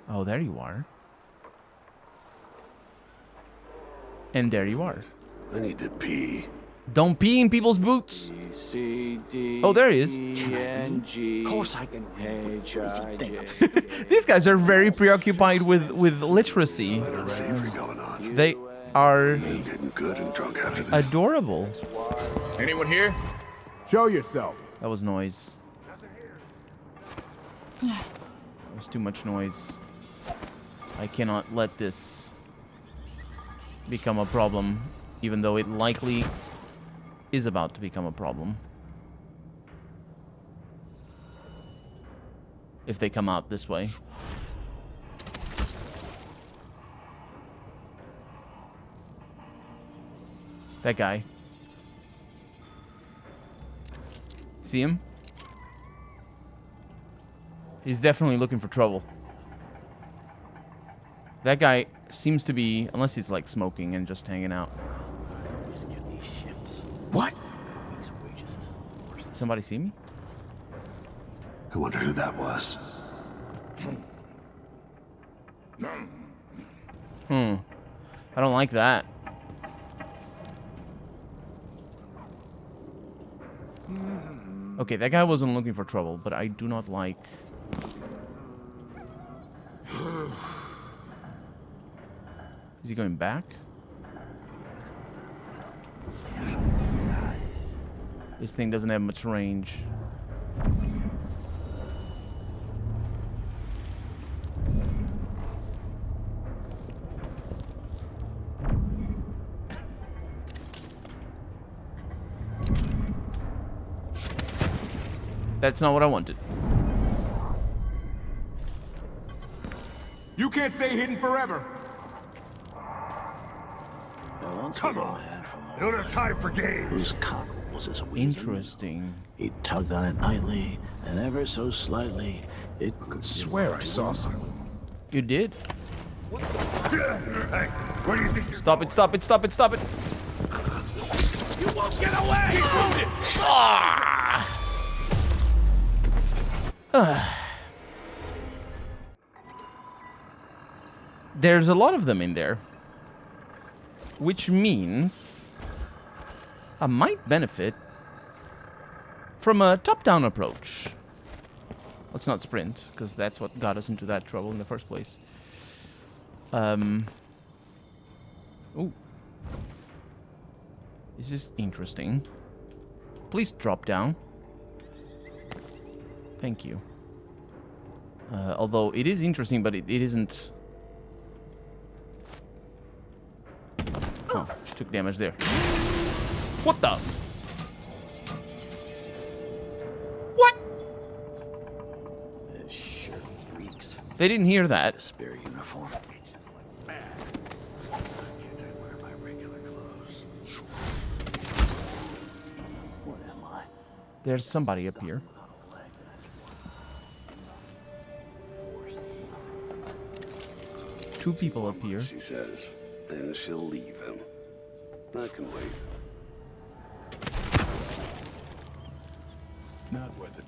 Oh, there you are. And there you are. I need to pee. Don't pee in people's boots. B, C, D, Oh, there he is. E, N, G, Of course I can. H, I, J. These guys are very preoccupied with literacy. Bit of unsavory going on. They are I'm getting good and drunk after this. adorable. Anyone here? Show yourself. That was noise. That was too much noise. I cannot let this become a problem, even though it likely is about to become a problem. If they come out this way. That guy. See him? He's definitely looking for trouble. That guy seems to be, unless he's like smoking and just hanging out. What? Did somebody see me? I wonder who that was. I don't like that. Okay, that guy wasn't looking for trouble, but I do not like... Is he going back? This thing doesn't have much range. That's not what I wanted. You can't stay hidden forever. Come on. I don't have time for games. Whose cock was his weasel? Interesting. He tugged on it nightly, and ever so slightly, it could Swear I saw someone. You did? Hey, what do you think? Stop it, stop it, stop it, stop it! You won't get away! He's wounded! There's a lot of them in there. Which means I might benefit from a top-down approach. Let's not sprint, because that's what got us into that trouble in the first place. Ooh. This is interesting. Please drop down. Thank you. Although it is interesting, but it isn't... Oh, took damage there. What the? What? This shirt reeks. They didn't hear that. Spare uniform. What am I? There's somebody up here. Two people up here. She says. Then she'll leave him. I can wait. Not worth it.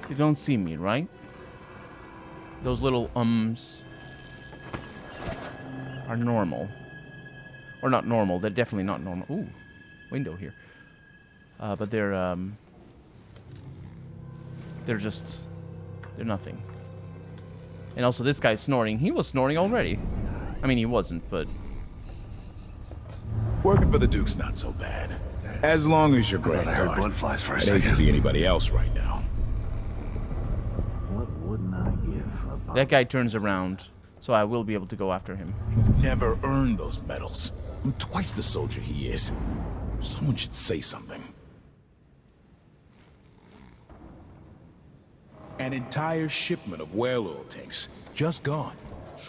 You don't see me, right? Those little ums are normal. Or not normal, they're definitely not normal. Ooh, window here. But they're just, they're nothing. And also this guy's snoring. He was snoring already. I mean, he wasn't, but... Working for the Duke's not so bad. As long as you're I great. thought I heard blood flies for a It ain't to second. be anybody else right now. What wouldn't I give for a bottle? That guy turns around, so I will be able to go after him. Never earned those medals. I'm twice the soldier he is. Someone should say something. An entire shipment of whale oil tanks. Just gone.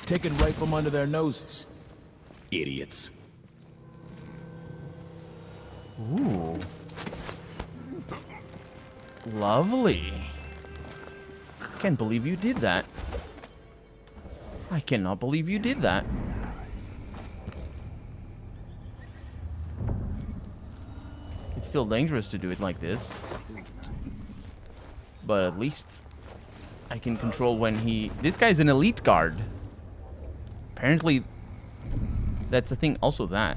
Taken right from under their noses. Idiots. Ooh. Lovely. Can't believe you did that. I cannot believe you did that. It's still dangerous to do it like this. But at least I can control when he... This guy's an elite guard. Apparently, that's the thing. Also that.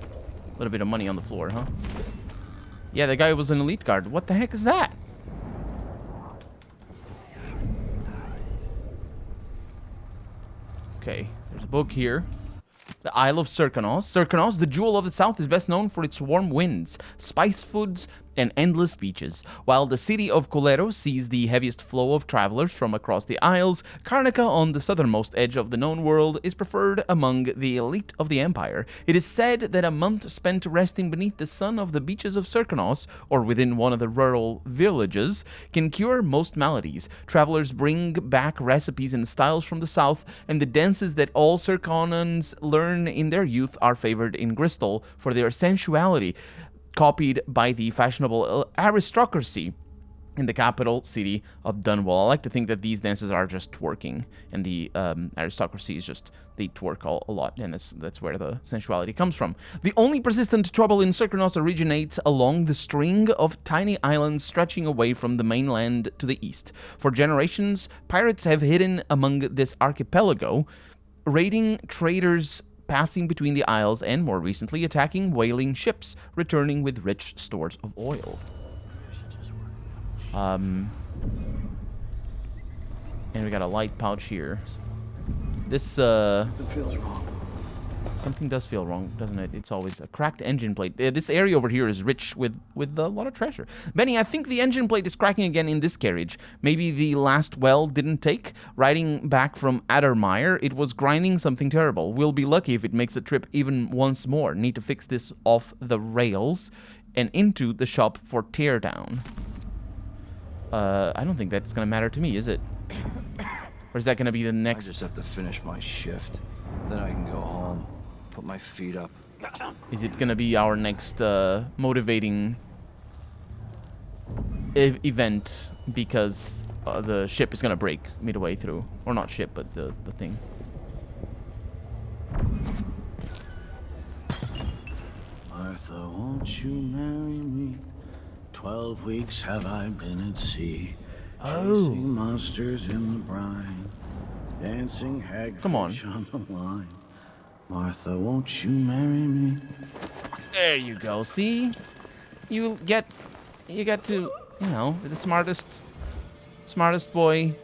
A little bit of money on the floor, huh? Yeah, the guy was an elite guard. What the heck is that? Okay, there's a book here. The Isle of Serkanos. Serkanos, the jewel of the south, is best known for its warm winds, spice foods, and endless beaches. While the city of Colero sees the heaviest flow of travelers from across the Isles, Karnaca, on the southernmost edge of the known world, is preferred among the elite of the Empire. It is said that a month spent resting beneath the sun of the beaches of Serkanos, or within one of the rural villages, can cure most maladies. Travelers bring back recipes and styles from the south, and the dances that all Serkanans learn in their youth are favored in Bristol for their sensuality, copied by the fashionable aristocracy in the capital city of Dunwall. I like to think that these dances are just twerking, and the aristocracy is just, they twerk a lot, and that's where the sensuality comes from. The only persistent trouble in Serkanos originates along the string of tiny islands stretching away from the mainland to the east. For generations, pirates have hidden among this archipelago, raiding traders passing between the isles, and more recently attacking whaling ships returning with rich stores of oil. And we got a light pouch here. This It feels wrong. something does feel wrong, doesn't it? It's always a cracked engine plate. This area over here is rich with a lot of treasure. Benny, I think the engine plate is cracking again in this carriage. Maybe the last well didn't take. Riding back from Addermire, it was grinding something terrible. We'll be lucky if it makes the trip even once more. Need to fix this off the rails and into the shop for teardown. I don't think that's gonna matter to me, is it? Or is that gonna be the next... I just have to finish my shift. Then I can go home, put my feet up. Is it gonna be our next motivating event because the ship is gonna break midway through? Or not ship, but the thing. Martha, won't you marry me? 12 weeks have I been at sea, chasing monsters in the brine, dancing hagfish on the line. Martha, won't you marry me? There you go. See, you get to, you know, the smartest boy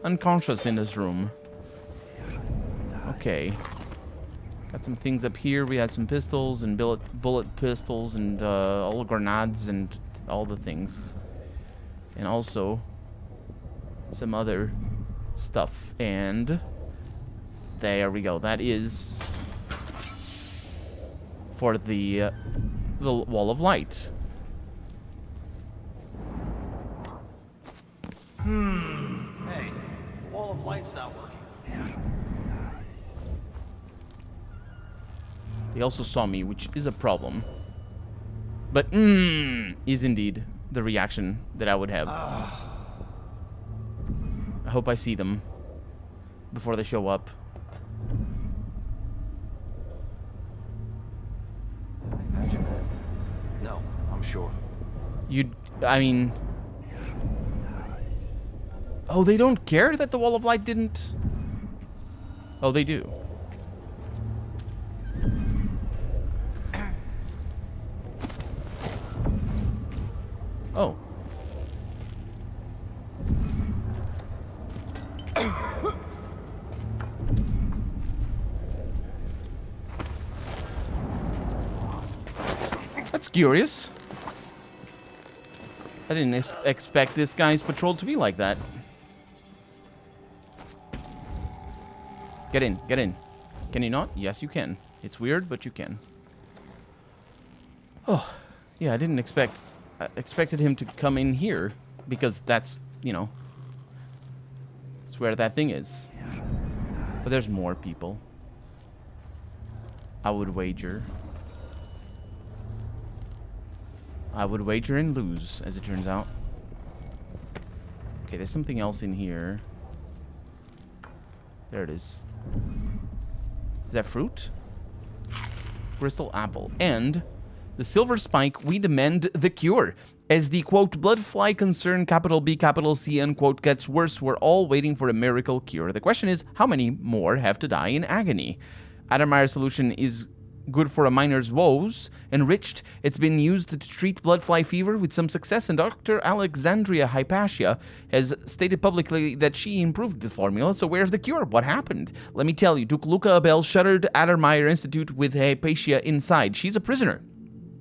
unconscious in this room. Okay. Got some things up here. We had some pistols and bullet pistols and all grenades and all the things. And also some other stuff. And there we go. That is for the wall of light. Hey, wall of light's not working. They also saw me, which is a problem. But is indeed the reaction that I would have. I hope I see them before they show up. Imagine that. No, I'm sure. I mean... Oh, they don't care that the wall of light didn't... Oh, they do. Oh. That's curious. I didn't expect this guy's patrol to be like that. Get in, get in. Can you not? Yes, you can. It's weird, but you can. Oh, yeah, I didn't expect... I expected him to come in here, because that's, you know, that's where that thing is. But there's more people. I would wager. I would wager and lose, as it turns out. Okay, there's something else in here. There it is. Is that fruit? Crystal apple. And The Silver Spike, we demand the cure. As the, quote, bloodfly concern, capital B, capital C, unquote, gets worse, we're all waiting for a miracle cure. The question is, how many more have to die in agony? Addermeyer's solution is good for a miner's woes. Enriched, it's been used to treat bloodfly fever with some success, and Dr. Alexandria Hypatia has stated publicly that she improved the formula, so where's the cure? What happened? Let me tell you, took Luca Abel shuttered Addermeyer Institute with Hypatia inside. She's a prisoner.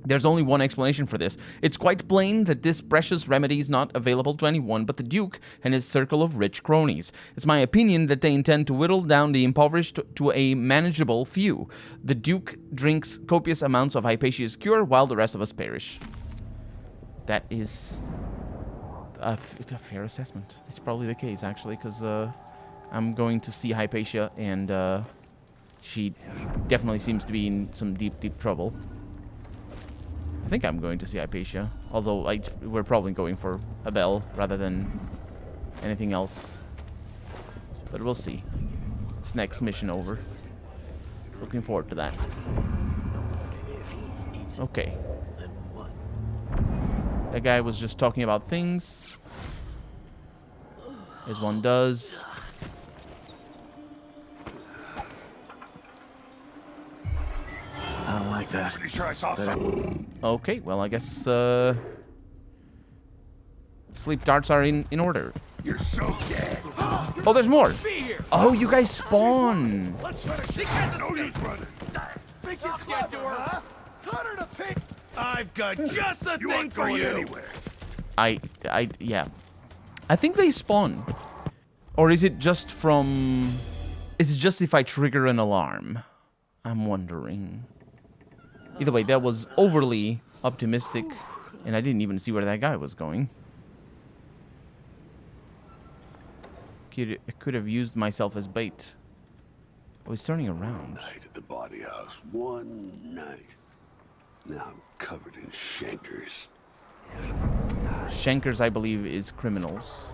There's only one explanation for this. It's quite plain that this precious remedy is not available to anyone but the Duke and his circle of rich cronies. It's my opinion that they intend to whittle down the impoverished to a manageable few. The Duke drinks copious amounts of Hypatia's cure while the rest of us perish. That is a fair assessment. It's probably the case, actually, because I'm going to see Hypatia, and she definitely seems to be in some deep, deep trouble. I think I'm going to see Hypatia, although we're probably going for Abel rather than anything else. But we'll see. It's next mission over. Looking forward to that. Okay. That guy was just talking about things, as one does. I don't like that. Pretty sure I saw something. Okay, well, I guess sleep darts are in order. You're so dead. Oh, there's more. Oh, you guys spawn. Let's finish. No use running. Think you're clever, huh? Cut her to pick. I've got just the You thing aren't for going you. anywhere. Yeah. I think they spawn. Or is it just from... Is it just if I trigger an alarm? I'm wondering. Either way, that was overly optimistic, and I didn't even see where that guy was going. I could have used myself as bait. Oh, he's turning around. Night at the body house. One night. Now I'm covered in shankers. Shankers, I believe, is criminals.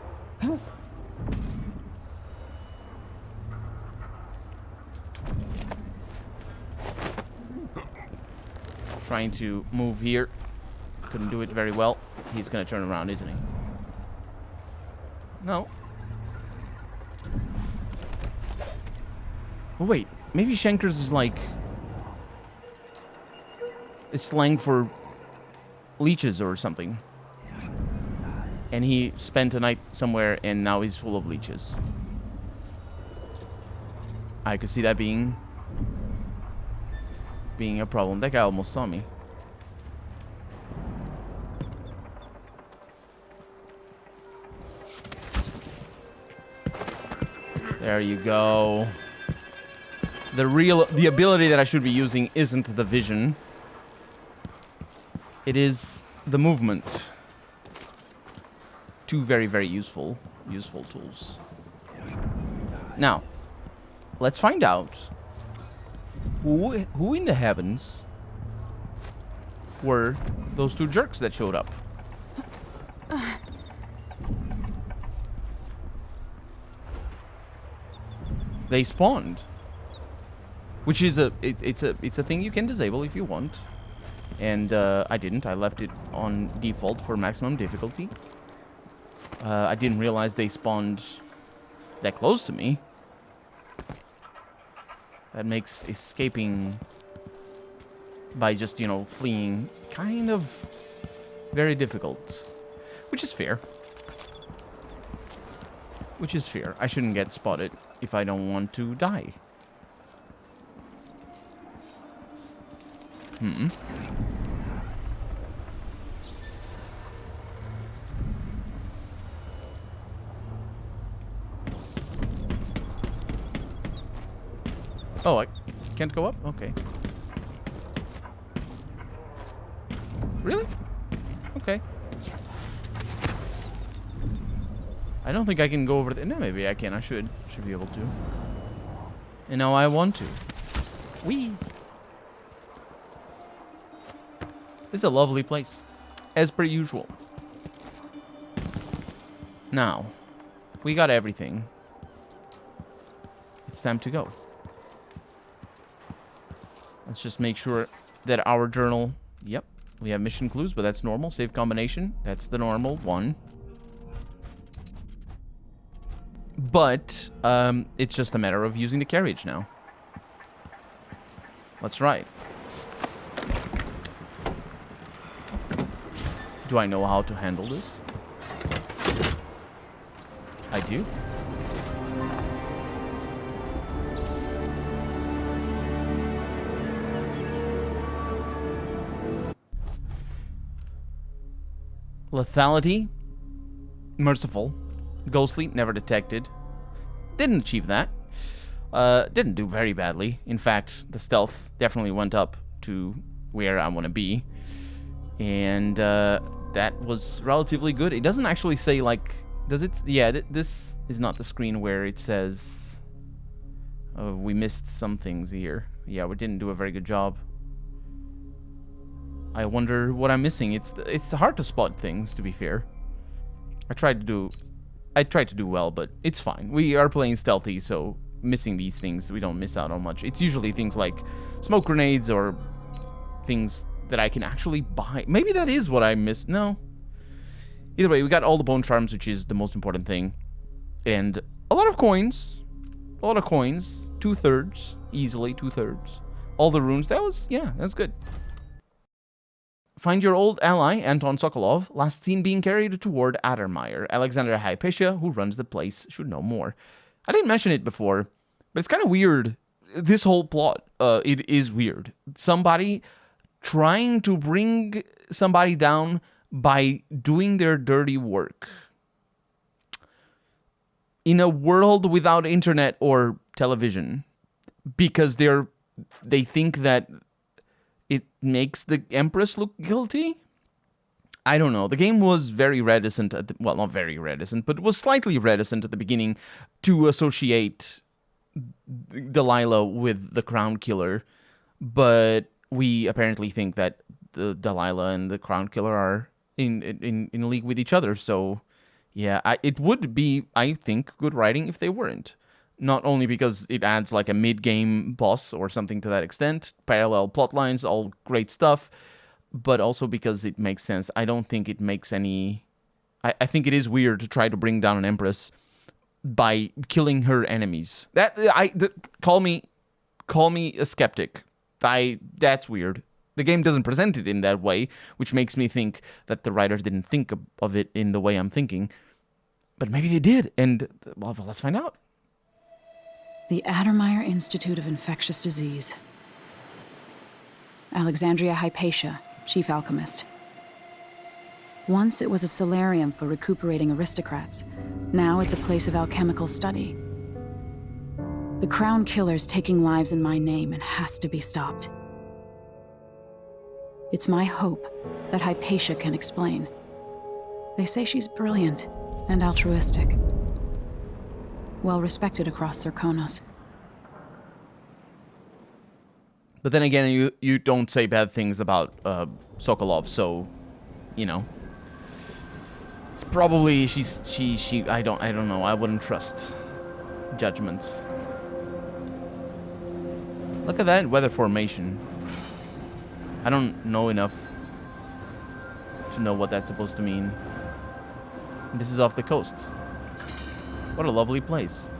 Trying to move here. Couldn't do it very well. He's gonna turn around, isn't he? No. Oh, wait. Maybe Shankers is like... It's slang for leeches or something. And he spent a night somewhere and now he's full of leeches. I could see that being a problem. That guy almost saw me. There you go. The ability that I should be using isn't the vision. It is the movement. Two very, very useful tools. Now, let's find out who in the heavens were those two jerks that showed up. They spawned, which is it's a thing you can disable if you want, and I didn't. I left it on default for maximum difficulty. I didn't realize they spawned that close to me. That makes escaping by just, you know, fleeing kind of very difficult. Which is fair. Which is fair. I shouldn't get spotted if I don't want to die. Oh, I can't go up? Okay. Really? Okay. I don't think I can go over there. No, maybe I can. I should be able to. And now I want to. Whee! This is a lovely place. As per usual. Now, we got everything. It's time to go. Let's just make sure that our journal... Yep, We have mission clues, but that's normal. Save combination, that's the normal one. But it's just a matter of using the carriage now. Let's ride. Do I know how to handle this? I do. Lethality. Merciful. Ghostly. Never detected. Didn't achieve that. Didn't do very badly. In fact, the stealth definitely went up to where I want to be. And that was relatively good. It doesn't actually say, like... Does it? Yeah, this is not the screen where it says we missed some things here. Yeah, we didn't do a very good job. I wonder what I'm missing. It's hard to spot things, to be fair. I tried to do well, but it's fine. We are playing stealthy, so missing these things, we don't miss out on much. It's usually things like smoke grenades or things that I can actually buy. Maybe that is what I missed. No. Either way, we got all the bone charms, which is the most important thing. And a lot of coins. A lot of coins. 2/3. Easily 2/3. All the runes. That was, yeah, that's good. Find your old ally, Anton Sokolov, last seen being carried toward Addermeyer. Alexandria Hypatia, who runs the place, should know more. I didn't mention it before, but it's kind of weird. This whole plot, it is weird. Somebody trying to bring somebody down by doing their dirty work. In a world without internet or television. Because they think that it makes the Empress look guilty? I don't know. The game was very reticent, well, not very reticent, but was slightly reticent at the beginning to associate Delilah with the Crown Killer. But we apparently think that the Delilah and the Crown Killer are in league with each other. So, yeah, it would be, I think, good writing if they weren't. Not only because it adds like a mid-game boss or something to that extent, parallel plot lines, all great stuff, but also because it makes sense. I don't think it makes any... I think it is weird to try to bring down an Empress by killing her enemies. Call me a skeptic. That's weird. The game doesn't present it in that way, which makes me think that the writers didn't think of it in the way I'm thinking. But maybe they did, and, well, let's find out. The Addermeyer Institute of Infectious Disease. Alexandria Hypatia, chief alchemist. Once it was a solarium for recuperating aristocrats. Now it's a place of alchemical study. The Crown Killer's taking lives in my name and has to be stopped. It's my hope that Hypatia can explain. They say she's brilliant and altruistic. Well respected across Zirconos. But then again, you don't say bad things about Sokolov, so, you know. It's probably she I don't know. I wouldn't trust judgments. Look at that weather formation. I don't know enough to know what that's supposed to mean. This is off the coast. What a lovely place.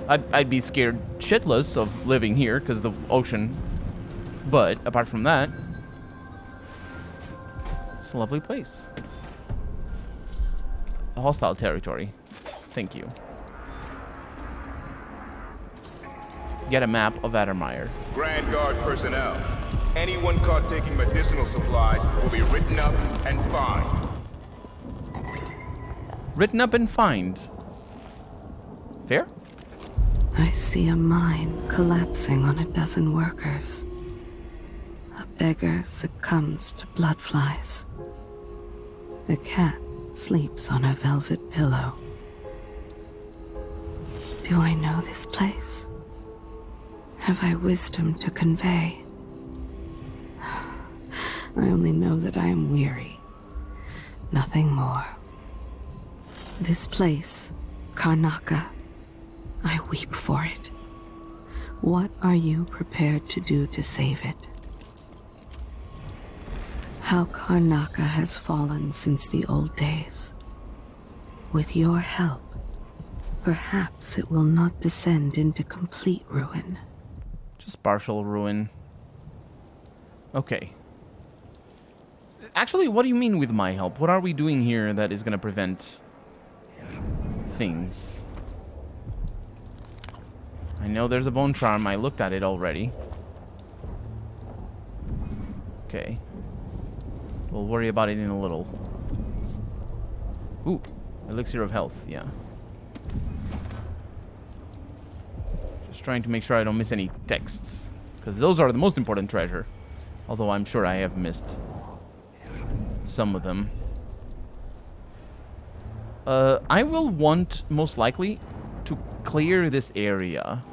I'd be scared shitless of living here because of the ocean. But apart from that, it's a lovely place. A hostile territory. Thank you. Get a map of Addermeyer. Grand Guard personnel. Anyone caught taking medicinal supplies will be written up and fined. Written up and fined. Fair? I see a mine collapsing on a dozen workers. A beggar succumbs to blood flies. A cat sleeps on a velvet pillow. Do I know this place? Have I wisdom to convey? I only know that I am weary. Nothing more. This place, Karnaca, I weep for it. What are you prepared to do to save it? how Karnaca has fallen since the old days. With your help, perhaps it will not descend into complete ruin. Just partial ruin. Okay. Actually, what do you mean with my help? What are we doing here that is going to prevent things? I know there's a bone charm. I looked at it already. Okay. We'll worry about it in a little. Ooh, elixir of health, yeah. Just trying to make sure I don't miss any texts, because those are the most important treasure. Although I'm sure I have missed some of them. I will want, most likely, to clear this area.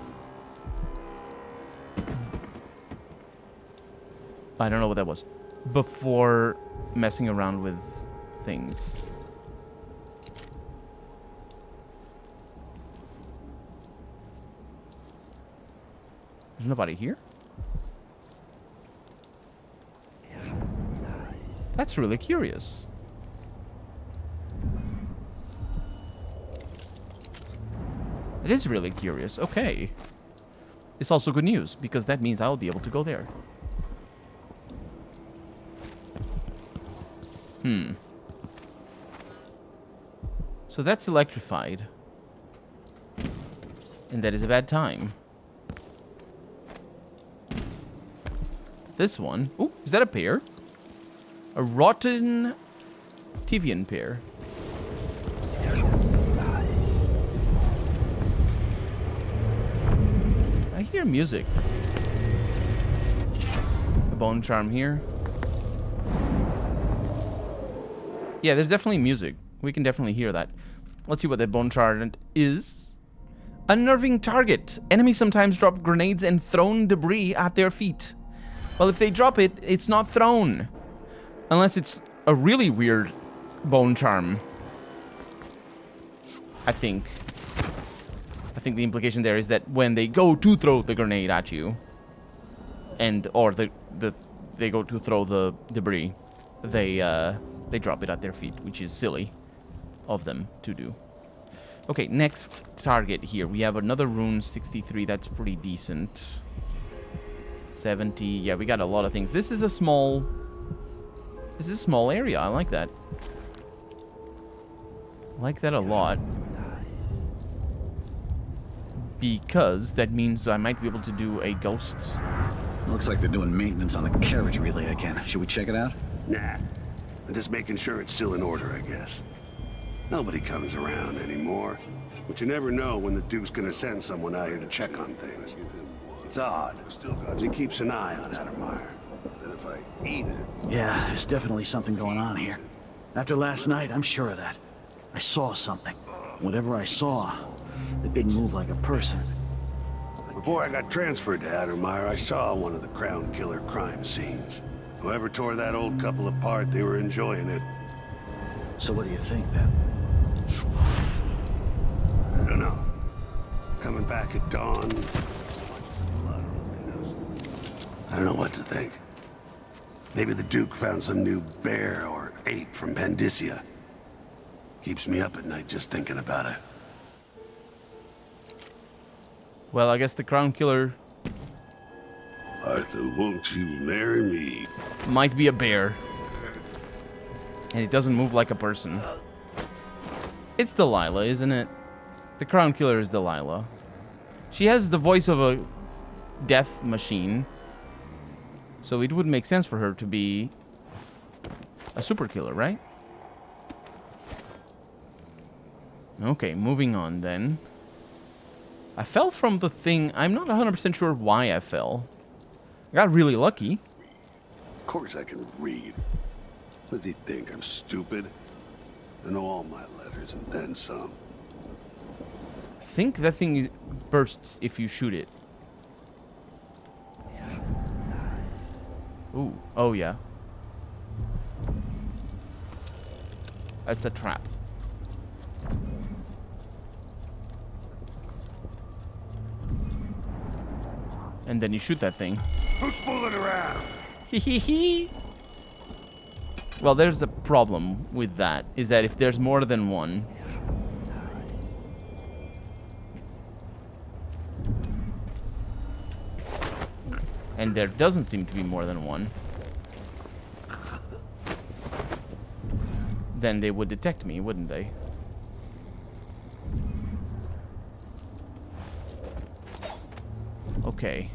I don't know what that was. Before messing around with things. There's nobody here? That's really curious. It is really curious. Okay. It's also good news, because that means I'll be able to go there. So that's electrified. And that is a bad time. This one... Ooh, is that a pear? A rotten Tivian pear. I hear music. A bone charm here. Yeah, there's definitely music. We can definitely hear that. Let's see what that bone charm is. Unnerving target. Enemies sometimes drop grenades and thrown debris at their feet. Well, if they drop it, it's not thrown. Unless it's a really weird bone charm. I think the implication there is that when they go to throw the grenade at you, or they go to throw the debris, they drop it at their feet, which is silly of them to do. Okay, next target here. We have another rune, 63. That's pretty decent. 70. Yeah, we got a lot of things. This is a small area. I like that. I like that a lot. Because that means I might be able to do a ghost. Looks like they're doing maintenance on the carriage relay again. Should we check it out? Nah. I'm just making sure it's still in order, I guess. Nobody comes around anymore. But you never know when the Duke's gonna send someone out here to check on things. It's odd. He keeps an eye on Addermeyer. And if I eat it... Yeah, there's definitely something going on here. After last night, I'm sure of that. I saw something. Whatever I saw, it didn't move like a person. Before I got transferred to Addermeyer, I saw one of the Crown Killer crime scenes. Whoever tore that old couple apart, they were enjoying it. So what do you think, then? I don't know. Coming back at dawn... I don't know what to think. Maybe the Duke found some new bear or ape from Pandysia. Keeps me up at night just thinking about it. Well, I guess the Crown Killer Arthur, won't you marry me? might be a bear. And it doesn't move like a person. It's Delilah, isn't it? The Crown Killer is Delilah. She has the voice of a death machine. So it would make sense for her to be a super killer, right? Okay, moving on then. I fell from the thing. I'm not 100% sure why I fell. I got really lucky. Of course I can read. What does he think? I'm stupid? I know all my letters and then some. I think that thing bursts if you shoot it. Ooh, oh yeah. That's a trap. And then you shoot that thing. Who's fooling around? Hee. Well, there's a problem with that, is that if there's more than one... And there doesn't seem to be more than one... Then they would detect me, wouldn't they? Okay.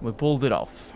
We pulled it off.